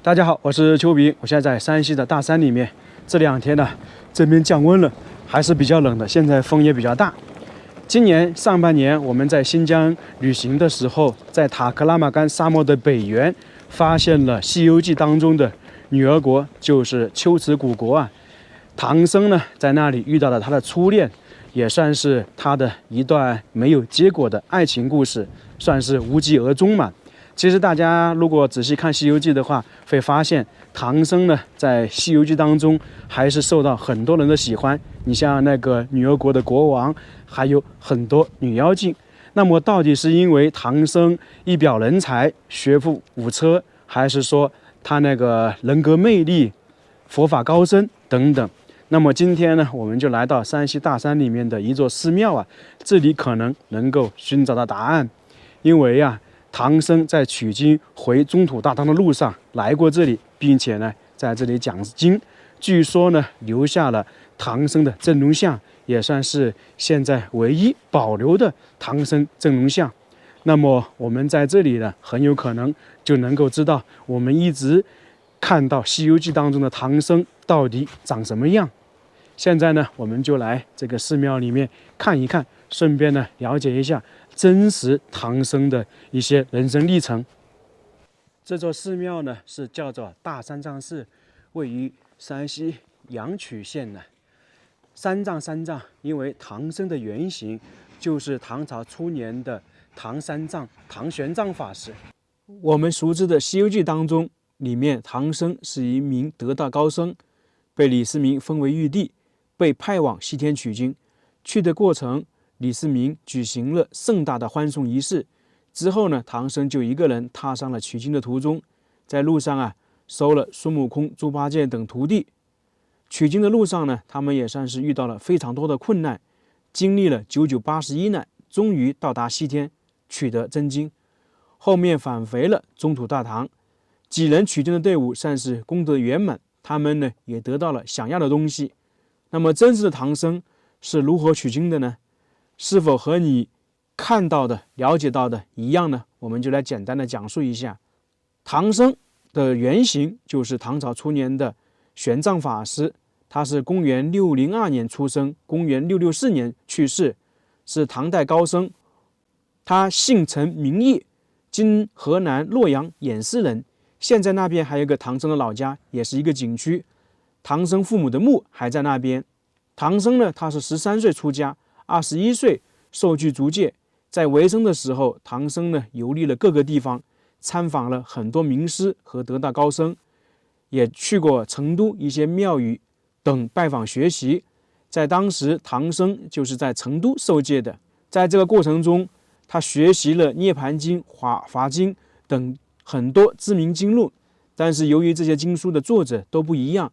大家好，我是邱比，我现在在山西的大山里面。这2天呢，这边降温了，还是比较冷的，现在风也比较大。今年上半年我们在新疆旅行的时候，在塔克拉玛干沙漠的北缘，发现了《西游记》当中的女儿国，就是龟兹古国啊。唐僧呢，在那里遇到了他的初恋，也算是他的一段没有结果的爱情故事，算是无疾而终嘛。其实大家如果仔细看《西游记》的话，会发现唐僧呢在《西游记》当中还是受到很多人的喜欢。你像那个女儿国的国王，还有很多女妖精。那么到底是因为唐僧一表人才、学富五车，还是说他那个人格魅力、佛法高深等等？那么今天呢，我们就来到山西大山里面的一座寺庙啊，这里可能能够寻找到答案，因为啊。唐僧在取经回中土大唐的路上来过这里，并且呢，在这里讲经。据说呢，留下了唐僧的真容像，也算是现在唯一保留的唐僧真容像。那么我们在这里呢，很有可能就能够知道我们一直看到《西游记》当中的唐僧到底长什么样。现在呢，我们就来这个寺庙里面看一看，顺便呢了解一下真实唐僧的一些人生历程。这座寺庙呢是叫做大三藏寺，位于山西阳曲县的。三藏，因为唐僧的原型就是唐朝初年的唐三藏、唐玄奘法师。我们熟知的《西游记》当中，里面唐僧是一名得道高僧，被李世民封为玉帝，被派往西天取经。去的过程，李世民举行了盛大的欢送仪式。之后呢，唐僧就一个人踏上了取经的途中，在路上啊，收了孙悟空、猪八戒等徒弟。取经的路上呢，他们也算是遇到了非常多的困难，经历了981难，终于到达西天，取得真经。后面返回了中土大唐，几人取经的队伍算是功德圆满，他们呢也得到了想要的东西。那么真实的唐僧是如何取经的呢？是否和你看到的、了解到的一样呢？我们就来简单的讲述一下。唐僧的原型就是唐朝初年的玄奘法师，他是公元602年出生，公元664年去世，是唐代高僧。他姓陈名业，今河南洛阳偃师人。现在那边还有一个唐僧的老家，也是一个景区。唐僧父母的墓还在那边。唐僧呢，他是13岁出家，21岁受具足戒。在为生的时候，唐僧呢游历了各个地方，参访了很多名师和得道高僧，也去过成都一些庙宇等拜访学习。在当时，唐僧就是在成都受戒的。在这个过程中，他学习了《涅盘经》华经等很多知名经录，但是由于这些经书的作者都不一样，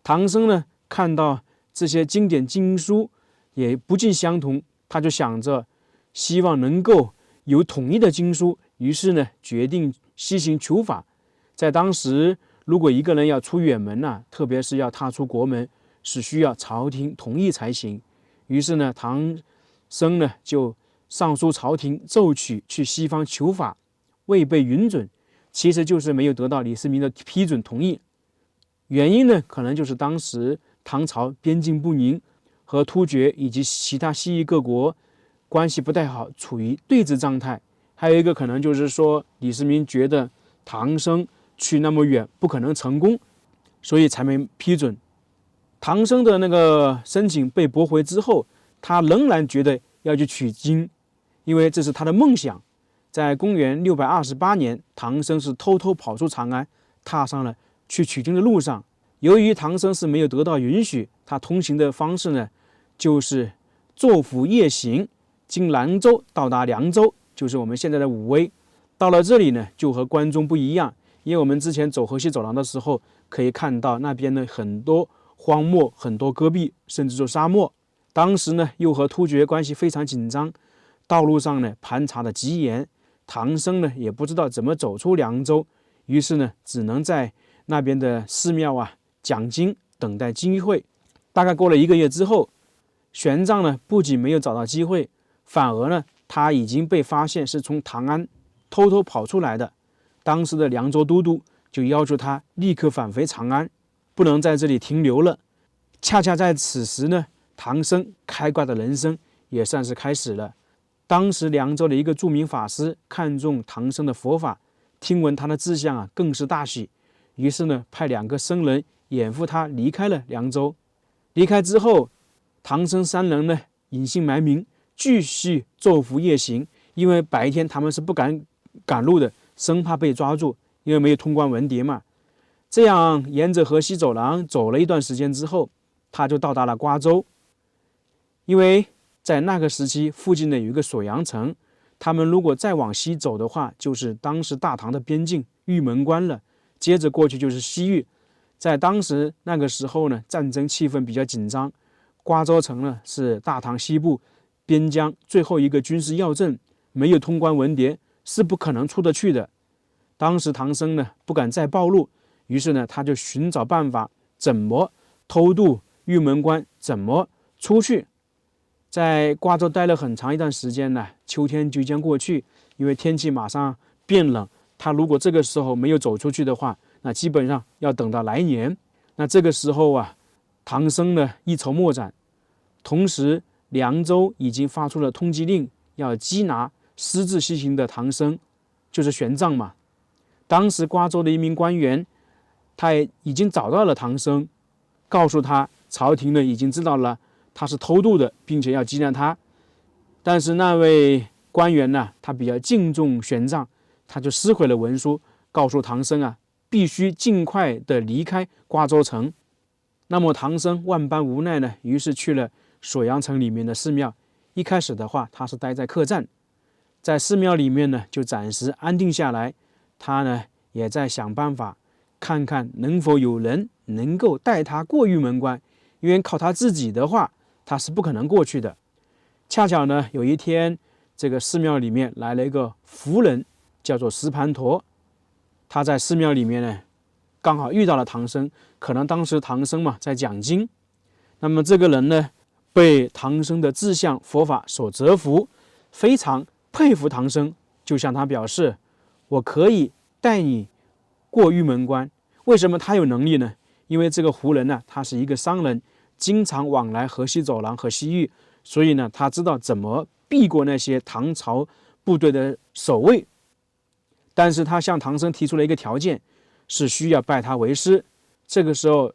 唐僧呢看到这些经典经书也不尽相同，他就想着希望能够有统一的经书，于是呢决定西行求法。在当时，如果一个人要出远门啊，特别是要踏出国门，是需要朝廷同意才行。于是呢，唐僧呢就上书朝廷奏取去西方求法，未被允准，其实就是没有得到李世民的批准同意。原因呢，可能就是当时唐朝边境不宁，和突厥以及其他西域各国关系不太好，处于对峙状态。还有一个可能就是说，李世民觉得唐僧去那么远不可能成功，所以才没批准。唐僧的那个申请被驳回之后，他仍然觉得要去取经，因为这是他的梦想。在公元628年，唐僧是偷偷跑出长安，踏上了去取经的路上。由于唐僧是没有得到允许，他通行的方式呢，就是坐府夜行，经兰州到达凉州，就是我们现在的武威。到了这里呢，就和关中不一样，因为我们之前走河西走廊的时候，可以看到那边的很多荒漠、很多戈壁，甚至说沙漠。当时呢，又和突厥关系非常紧张，道路上呢盘查的极严，唐僧呢也不知道怎么走出凉州，于是呢只能在那边的寺庙啊讲经，等待机会。大概过了1个月之后，玄奘呢不仅没有找到机会，反而呢他已经被发现是从长安偷偷跑出来的。当时的凉州都督就要求他立刻返回长安，不能在这里停留了。恰恰在此时呢，唐僧开挂的人生也算是开始了。当时凉州的一个著名法师看中唐僧的佛法，听闻他的志向更是大喜，于是呢，派2个僧人掩护他离开了凉州。离开之后，唐僧3人呢隐姓埋名，继续昼伏夜行，因为白天他们是不敢赶路的，生怕被抓住，因为没有通关文牒嘛。这样沿着河西走廊走了一段时间之后，他就到达了瓜州。因为在那个时期附近的有一个锁阳城，他们如果再往西走的话，就是当时大唐的边境玉门关了，接着过去就是西域。在当时那个时候呢，战争气氛比较紧张，瓜州城呢是大唐西部边疆最后一个军事要镇，没有通关文牒是不可能出得去的。当时唐僧呢不敢再暴露，于是呢他就寻找办法怎么偷渡玉门关，怎么出去。在瓜州待了很长一段时间呢，秋天即将过去，因为天气马上变冷，他如果这个时候没有走出去的话，那基本上要等到来年。那这个时候唐僧呢一筹莫展，同时凉州已经发出了通缉令，要缉拿私自西行的唐僧，就是玄奘嘛。当时瓜州的一名官员，他也已经找到了唐僧，告诉他朝廷呢已经知道了他是偷渡的，并且要缉拿他。但是那位官员呢，他比较敬重玄奘，他就撕毁了文书，告诉唐僧必须尽快的离开瓜州城。那么唐僧万般无奈呢，于是去了锁阳城里面的寺庙。一开始的话，他是待在客栈，在寺庙里面呢就暂时安定下来。他呢也在想办法，看看能否有人能够带他过玉门关，因为靠他自己的话，他是不可能过去的。恰巧呢，有一天这个寺庙里面来了一个符人，叫做石盘陀。他在寺庙里面呢，刚好遇到了唐僧，可能当时唐僧嘛在讲经。那么这个人呢，被唐僧的志向佛法所折服，非常佩服唐僧，就向他表示：我可以带你过玉门关。为什么他有能力呢？因为这个胡人呢，他是一个商人，经常往来河西走廊和西域，所以呢，他知道怎么避过那些唐朝部队的守卫。但是他向唐僧提出了一个条件，是需要拜他为师。这个时候，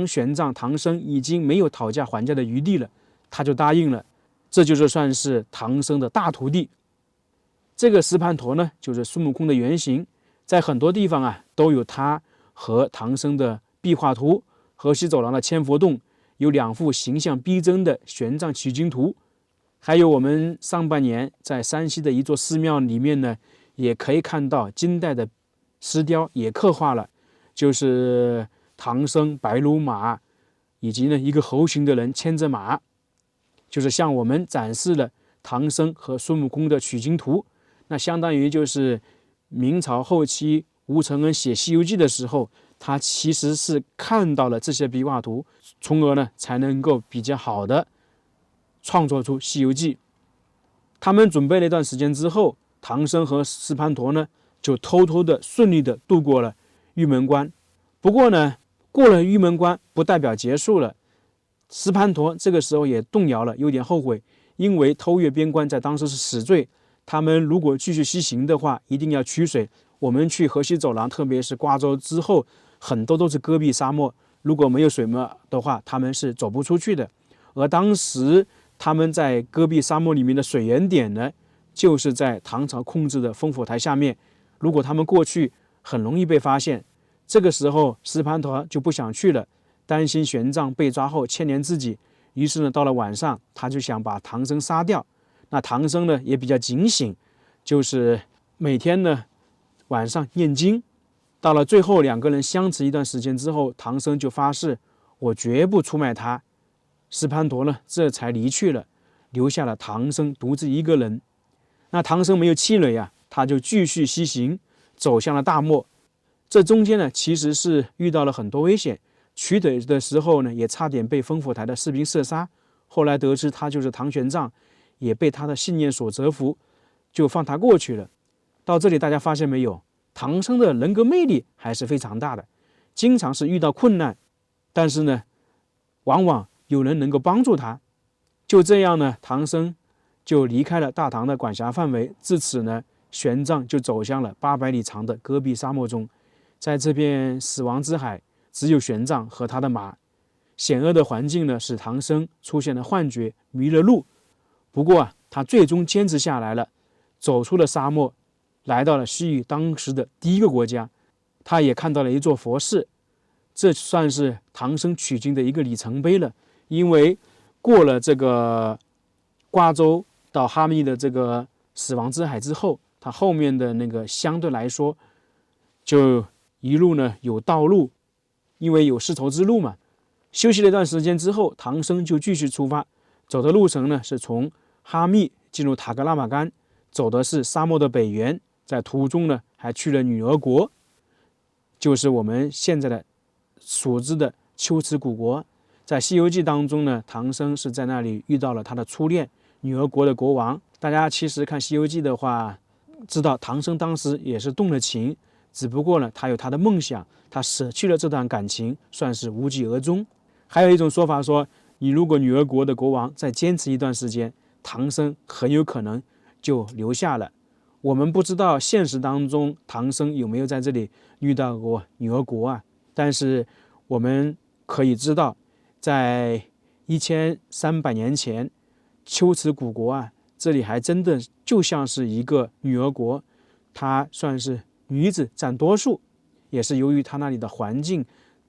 玄奘、唐僧已经没有讨价还价的余地了，他就答应了。这就是算是唐僧的大徒弟。这个石盘陀呢，就是孙悟空的原型，在很多地方都有他和唐僧的壁画图。河西走廊的千佛洞有2幅形象逼真的玄奘取经图，还有我们上半年在山西的一座寺庙里面呢，也可以看到金代的石雕也刻画了，就是唐僧、白龙马以及呢一个猴形的人牵着马，就是向我们展示了唐僧和孙悟空的取经图。那相当于就是明朝后期吴承恩写《西游记》的时候，他其实是看到了这些壁画图，从而呢才能够比较好的创作出《西游记》。他们准备了一段时间之后，唐僧和石盘陀呢就偷偷的顺利的度过了玉门关。不过呢，过了玉门关不代表结束了。石盘陀这个时候也动摇了，有点后悔，因为偷越边关在当时是死罪，他们如果继续西行的话，一定要取水。我们去河西走廊，特别是瓜州之后，很多都是戈壁沙漠，如果没有水嘛的话，他们是走不出去的。而当时他们在戈壁沙漠里面的水源点呢，就是在唐朝控制的烽火台下面，如果他们过去，很容易被发现。这个时候石盘陀就不想去了，担心玄奘被抓后牵连自己，于是呢，到了晚上，他就想把唐僧杀掉。那唐僧呢也比较警醒，就是每天呢晚上念经。到了最后2个人相持一段时间之后，唐僧就发誓，我绝不出卖他。石盘陀呢这才离去了，留下了唐僧独自一个人。那唐僧没有气馁他就继续西行，走向了大漠。这中间呢其实是遇到了很多危险，取腿的时候呢也差点被烽火台的士兵射杀。后来得知他就是唐玄奘，也被他的信念所折服，就放他过去了。到这里大家发现没有，唐僧的人格魅力还是非常大的，经常是遇到困难，但是呢，往往有人能够帮助他。就这样呢，唐僧就离开了大唐的管辖范围，自此呢，玄奘就走向了800里长的戈壁沙漠中。在这片死亡之海，只有玄奘和他的马。险恶的环境呢，使唐僧出现了幻觉，迷了路。不过他最终坚持下来了，走出了沙漠，来到了西域当时的第一个国家。他也看到了一座佛寺，这算是唐僧取经的一个里程碑了。因为过了这个瓜州到哈密的这个死亡之海之后，他后面的那个相对来说就一路呢有道路，因为有丝绸之路嘛。休息了一段时间之后，唐僧就继续出发，走的路程呢是从哈密进入塔克拉玛干，走的是沙漠的北缘，在途中呢还去了女儿国，就是我们现在的所知的龟兹古国。在《西游记》当中呢，唐僧是在那里遇到了他的初恋女儿国的国王。大家其实看《西游记》的话，知道唐僧当时也是动了情，只不过呢，他有他的梦想，他舍弃了这段感情，算是无疾而终。还有一种说法说，你如果女儿国的国王再坚持一段时间，唐僧很有可能就留下了。我们不知道现实当中唐僧有没有在这里遇到过女儿国啊，但是我们可以知道，在1300年前，龟兹古国啊，这里还真的就像是一个女儿国，它算是女子占多数，也是由于它那里的环境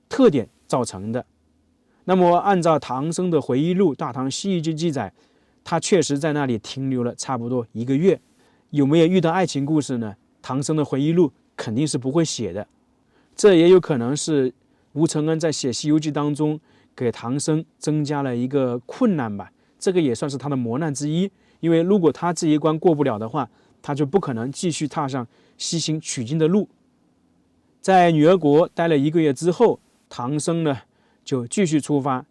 特点造成的。那么按照唐僧的回忆录《大唐西域记》记载，他确实在那里停留了差不多1个月。有没有遇到爱情故事呢？唐僧的回忆录肯定是不会写的。这也有可能是吴承恩在写《西游记》当中给唐僧增加了一个困难吧，这个也算是他的磨难之一。因为如果他这一关过不了的话，他就不可能继续踏上西行取经的路。在女儿国待了1个月之后，唐僧呢就继续出发。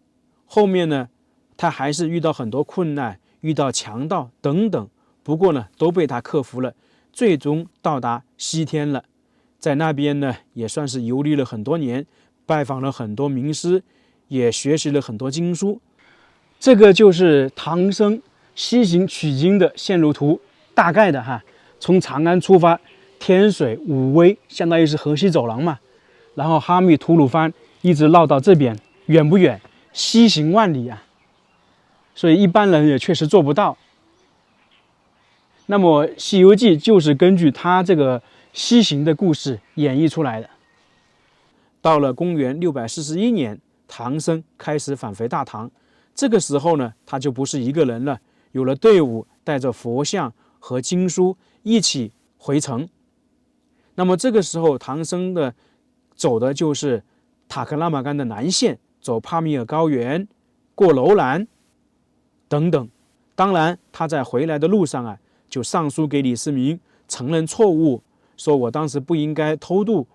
后面呢，他还是遇到很多困难，遇到强盗等等，不过呢，都被他克服了，最终到达西天了。在那边呢，也算是游历了很多年，拜访了很多名师，也学习了很多经书。这个就是唐僧西行取经的线路图，大概的哈。从长安出发，天水、武威，相当于是河西走廊嘛，然后哈密、吐鲁番一直绕到这边，远不远？西行万里啊！所以一般人也确实做不到。那么《西游记》就是根据他这个西行的故事演绎出来的。到了公元641年，唐僧开始返回大唐。这个时候呢，他就不是一个人了，有了队伍，带着佛像和经书一起回城。那么这个时候，唐僧的走的就是塔克拉玛干的南线，走帕米尔高原，过楼兰等等。当然，他在回来的路上啊，就上书给李世民，承认错误，说我当时不应该偷渡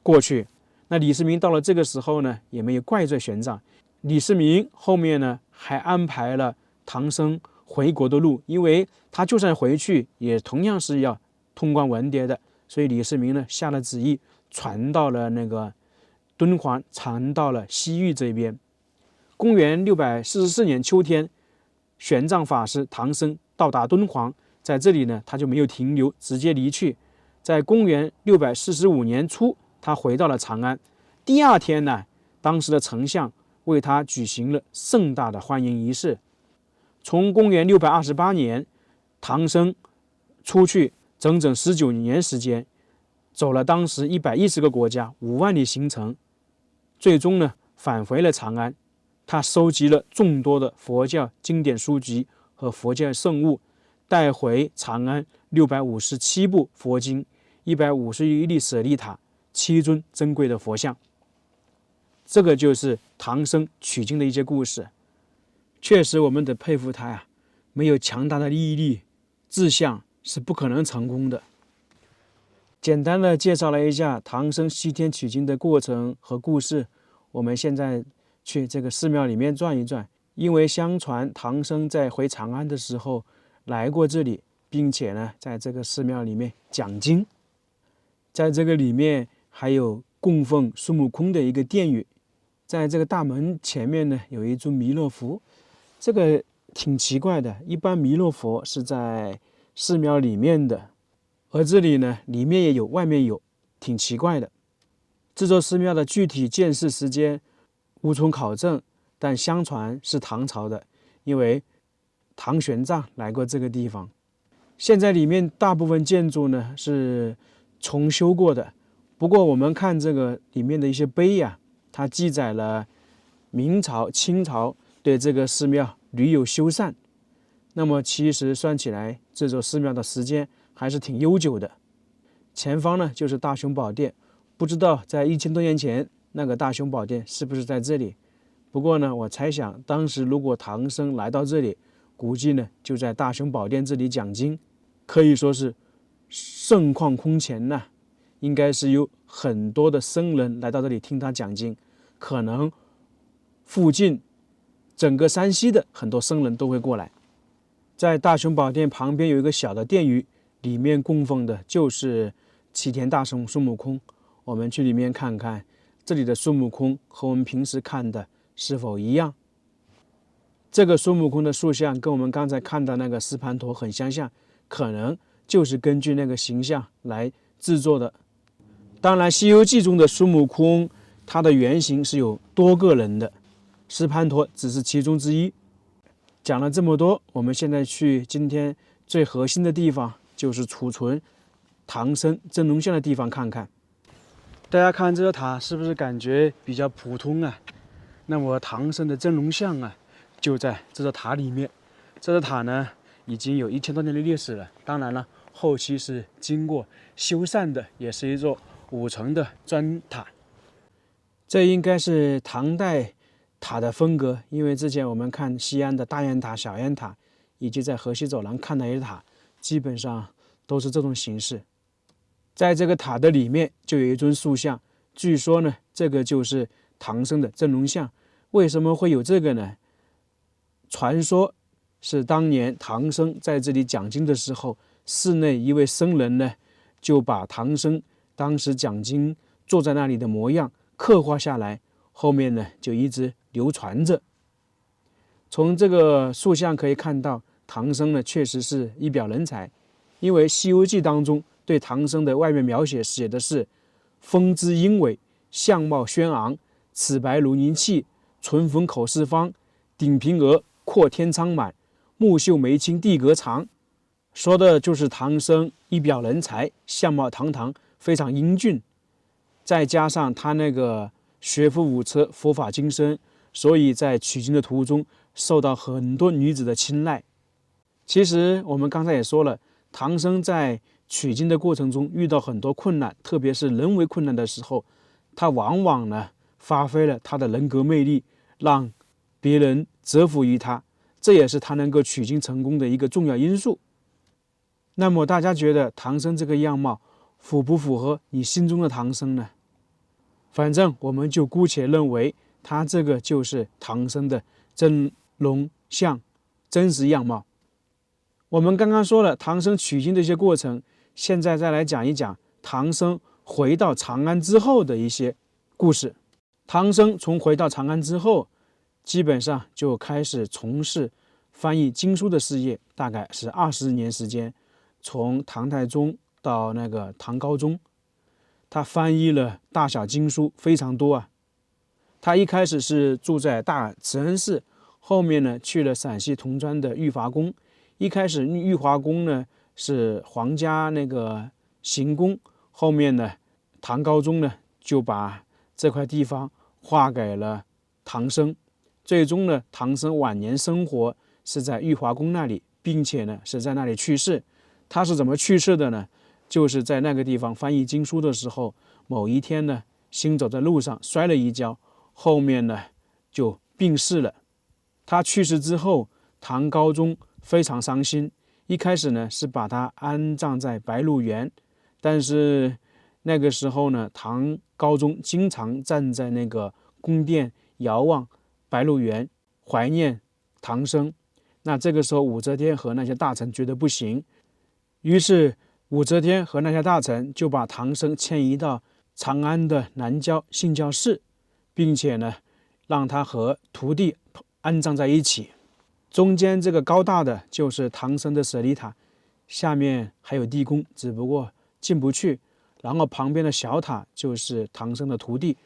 过去。那李世民到了这个时候呢，也没有怪罪玄奘。李世民后面呢，还安排了唐僧回国的路，因为他就算回去，也同样是要通关文牒的。所以李世民呢，下了旨意，传到了那个敦煌，传到了西域这边。公元644年秋天，玄奘法师、唐僧到达敦煌，在这里呢，他就没有停留，直接离去。在公元645年初，他回到了长安。第2天呢，当时的丞相为他举行了盛大的欢迎仪式。从公元628年，唐僧出去整整19年时间，走了当时110个国家，5万里行程，最终呢返回了长安。他收集了众多的佛教经典书籍和佛教圣物，带回长安657部佛经、151粒舍利塔、7尊珍贵的佛像。这个就是唐僧取经的一些故事。确实我们得佩服他呀，没有强大的毅力志向是不可能成功的。简单的介绍了一下唐僧西天取经的过程和故事。我们现在去这个寺庙里面转一转，因为相传唐僧在回长安的时候来过这里，并且呢在这个寺庙里面讲经。在这个里面还有供奉孙悟空的一个殿宇。在这个大门前面呢，有一尊弥勒佛，这个挺奇怪的。一般弥勒佛是在寺庙里面的，而这里呢，里面也有，外面有，挺奇怪的。这座寺庙的具体建设时间无从考证，但相传是唐朝的，因为唐玄奘来过这个地方。现在里面大部分建筑呢是重修过的，不过我们看这个里面的一些碑呀，它记载了明朝、清朝对这个寺庙屡有修缮。那么其实算起来，这座寺庙的时间还是挺悠久的。前方呢就是大雄宝殿，不知道在1000多年前那个大雄宝殿是不是在这里。不过呢，我猜想当时如果唐僧来到这里，估计呢就在大雄宝殿这里讲经，可以说是盛况空前呐。应该是有很多的僧人来到这里听他讲经，可能附近整个山西的很多僧人都会过来。在大雄宝殿旁边有一个小的殿宇，里面供奉的就是齐天大圣孙悟空。我们去里面看看，这里的孙悟空和我们平时看的是否一样。这个孙悟空的塑像跟我们刚才看到那个石盘陀很相像，可能就是根据那个形象来制作的。当然，《西游记》中的孙悟空，他的原型是有多个人的，石盘陀只是其中之一。讲了这么多，我们现在去今天最核心的地方，就是储存唐僧真龙像的地方看看。大家看这个塔是不是感觉比较普通啊？那么唐僧的真龙像啊，就在这座塔里面。这座塔呢，已经有1000多年的历史了。当然了，后期是经过修缮的，也是一座5层的砖塔。这应该是唐代塔的风格，因为之前我们看西安的大雁塔、小雁塔，以及在河西走廊看到一些塔，基本上都是这种形式。在这个塔的里面就有一尊塑像，据说呢，这个就是唐僧的真龙像。为什么会有这个呢？传说是当年唐僧在这里讲经的时候，寺内一位僧人呢，就把唐僧当时讲经坐在那里的模样刻画下来，后面呢就一直流传着。从这个塑像可以看到，唐僧呢确实是一表人才，因为《西游记》当中对唐僧的外面描写写的是风姿英伟，相貌轩昂，齿白如凝器，唇红口似方，顶平额，阔天苍满，目秀眉清，地格长。说的就是唐僧一表人才，相貌堂堂，非常英俊。再加上他那个学富五车，佛法精深，所以在取经的途中受到很多女子的青睐。其实我们刚才也说了，唐僧在取经的过程中遇到很多困难，特别是人为困难的时候，他往往呢发挥了他的人格魅力，让别人折服于他，这也是他能够取经成功的一个重要因素。那么大家觉得唐僧这个样貌符不符合你心中的唐僧呢？反正我们就姑且认为他这个就是唐僧的真龙像真实样貌。我们刚刚说了唐僧取经的一些过程，现在再来讲一讲唐僧回到长安之后的一些故事。唐僧从回到长安之后，基本上就开始从事翻译经书的事业，大概是20年时间，从唐太宗到那个唐高宗，他翻译了大小经书非常多啊。他一开始是住在大慈恩寺，后面呢去了陕西铜川的玉华宫。一开始玉华宫呢是皇家那个行宫，后面呢唐高宗呢就把这块地方划给了唐僧。最终呢，唐僧晚年生活是在玉华宫那里，并且呢是在那里去世。他是怎么去世的呢？就是在那个地方翻译经书的时候，某一天呢，行走在路上摔了一跤，后面呢就病逝了。他去世之后，唐高宗非常伤心，一开始呢是把他安葬在白鹿原，但是那个时候呢，唐高宗经常站在那个宫殿遥望白鹿原，怀念唐僧。那这个时候武则天和那些大臣觉得不行，于是武则天和那些大臣就把唐僧迁移到长安的南郊信教寺，并且呢，让他和徒弟安葬在一起。中间这个高大的就是唐僧的舍利塔，下面还有地宫，只不过进不去。然后旁边的小塔就是唐僧的徒弟。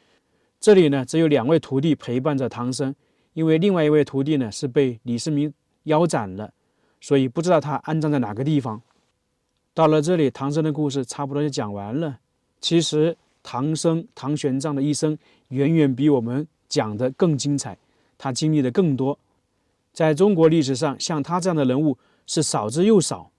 这里呢，只有2位徒弟陪伴着唐僧，因为另外一位徒弟呢是被李世民腰斩了，所以不知道他安葬在哪个地方。到了这里，唐僧的故事差不多就讲完了。其实唐玄奘的一生远远比我们讲的更精彩，他经历的更多。在中国历史上，像他这样的人物是少之又少。